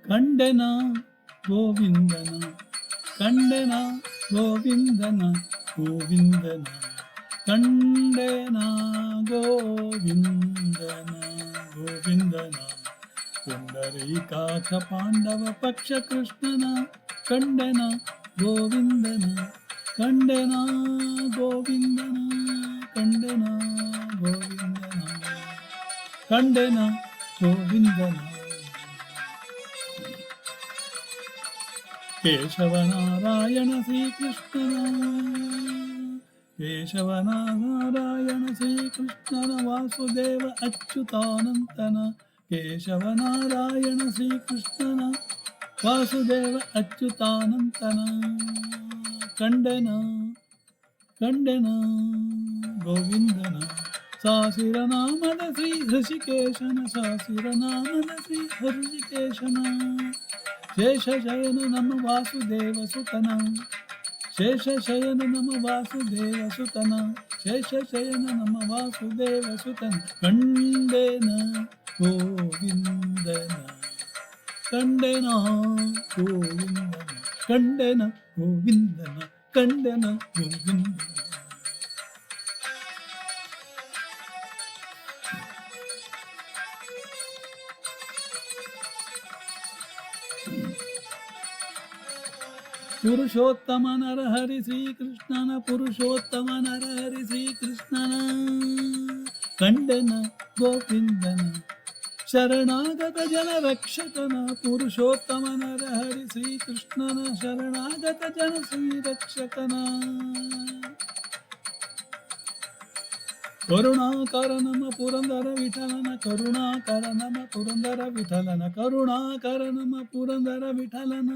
ಕಂಡೆನ ಗೋವಿಂದನ, ಕಂಡೆನ ಗೋವಿಂದನ, ಗೋವಿಂದನ ಕಂಡೆನ ಗೋವಿಂದನ, ಗೋವಿಂದನ ಪುಂಡರೀಕಾಕ್ಷ ಪಾಂಡವ ಪಕ್ಷ ಕೃಷ್ಣನ ಕಂಡೆನ ಗೋವಿಂದನ, ಕಂಡೆನ ಗೋವಿಂದನ, ಕಂಡೆನ ಗೋವಿಂದನ, ಕಂಡೆನ ಗೋವಿಂದನ. ಕೇಶವನಾರಾಯಣ ಶ್ರೀಕೃಷ್ಣನ, ಕೇಶವನಾರಾಯಣ ಶ್ರೀಕೃಷ್ಣನ ವಾಸುದೇವ ಅಚ್ಯುತಾನಂತನ, ಕೇಶವನಾರಾಯಣ ಶ್ರೀಕೃಷ್ಣನ ವಾಸುದೇವ ಅಚ್ಯುತಾನಂತನ ಕಂಡೆನ, ಕಂಡೆನ ಗೋವಿಂದನ. ಸಾಸಿರನಾಮದ ಶ್ರೀ ಹೃಷಿಕೇಶನ, ಸಾಸಿರನಾಮದ ಶ್ರೀ ಹೃಷಿಕೇಶನ, ಶೇಷಶಯನ ನಮ್ಮ ವಾಸುದೇವ ಸುತನ, ಶೇಷಶಯನ ನಮ್ಮ ವಾಸುದೇವ ಸುತನ, ಶೇಷಶಯನ ನಮ್ಮ ವಾಸುದೇವ ಸುತನ ಕಂಡೆನ ಗೋವಿಂದನ, ಕಂಡೆನ ಗೋವಿಂದನ, ಕಂಡೆನ ಗೋವಿಂದನ, ಕಂಡೆನ ಗೋವಿಂದನ. ಪುರುಷೋತ್ತಮ ನರಹರಿ ಶ್ರೀಕೃಷ್ಣನ, ಪುರುಷೋತ್ತಮ ನರಹರಿ ಶ್ರೀಕೃಷ್ಣನ ಕಂಡೆನ ಗೋವಿಂದನ, ಶರಣಾಗತ ಜನ ರಕ್ಷಕನ, ಪುರುಷೋತ್ತಮ ನರಹರಿ ಶ್ರೀಕೃಷ್ಣನ ಶರಣಾಗತ ಜನ ಶ್ರೀ ರಕ್ಷಕನ, ಕರುಣಾಕರ ನಮ ಪುರಂದರ ವಿಠಲನ, ಕರುಣಾಕರ ನಮ ಪುರಂದರ ವಿಠಲನ, ಕರುಣಾಕರ ನಮ ಪುರಂದರ ವಿಠಲನ.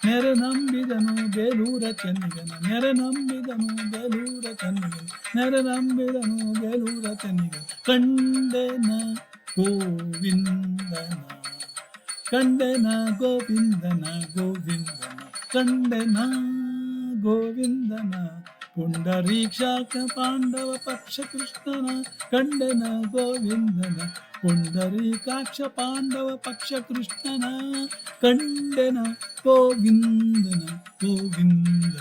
ನೆರೆ ನಂಬಿದನು ಬೇಲೂರ ಚೆನ್ನಿಗನ, ನೆರೆ ನಂಬಿದನು ಬೇಲೂರ ಚೆನ್ನಿಗನ, ನೆರೆ ನಂಬಿದನು ಬೇಲೂರ ಚೆನ್ನಿಗನ ಕಂಡೆನ ಗೋವಿಂದನ, ಕಂಡೆನ ಗೋವಿಂದನ, ಗೋವಿಂದನ ಕಂಡೆನ ಗೋವಿಂದನ. ಪುಂಡರೀಕ್ಷಾಕ್ಷ ಪಾಂಡವ ಪಕ್ಷ ಕೃಷ್ಣನ ಕಂಡೆನ ಗೋವಿಂದನ, ಪುಂಡರೀಕಾಕ್ಷ ಪಾಂಡವ ಪಕ್ಷ ಕೃಷ್ಣನ ಕಂಡೆನ ಗೋವಿಂದನ, ಗೋವಿಂದನ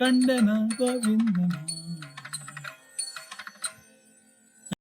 ಕಂಡೆನ ಗೋವಿಂದನ.